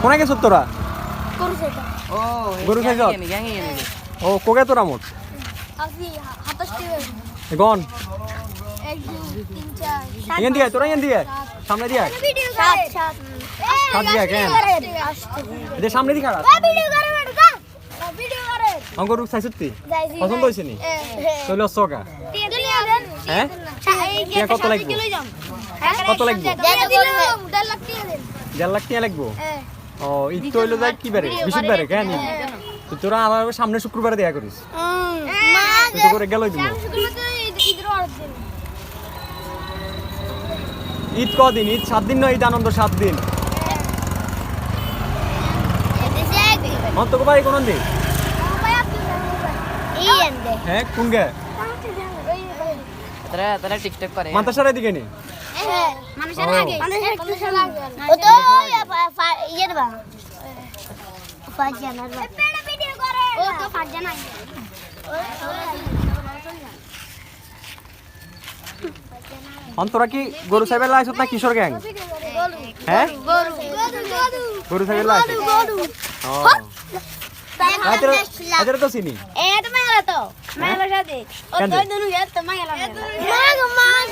কোনে গেছ তোরা গরু সেটা ও গরু খাইছ? গ্যাংই এনে ও কোকে তোরা মোট আসি 27 গন 1 2 3 4 এখান দিয়ে তোরা এখান দিয়ে সামনে দিয়ে ভিডিও করে 7 সাত দিয়ে কেন যে সামনে দিয়ে খারাপ ভিডিও করে বেটা ভিডিও করে আমার রূপ চাইছতি যাইছি পছন্দ হয়েছে নি তাহলে অসকা হ্যাঁ টিয়া কত লাগবে কত লাগবে 1.5 লাখ টাকা দেন 1.5 লাখ টাকা লাগবে ও ঈদ তো হইলো যায় কি বারে বৃহস্পতিবারে কেন তো তোরা আবার সামনে শুক্রবারে দেয়া করিস তো করে গেলই দিন ঈদ কদিন ঈদ 7 দিন না ঈদ আনন্দ 7 দিন মন তো বাড়ি কোন দিন হ্যাঁ কোন গে তারা টিকটক করে মাতাসার দিকে নি মানুষের আগে ও তো ইয়ে দেবা ফাজানার ভিডিও করে ও তো ফাজানা অন্তরা কি গরু সাইবেল লাইছত না কিশোর গ্যাং হ্যাঁ গরু সাইবেল লাইছত ও আজরে তো চিনি এটা মাগলা তো মাগলা সাথে ও তো দুনু গেত তো মাগলা মাগ মাগ মাগ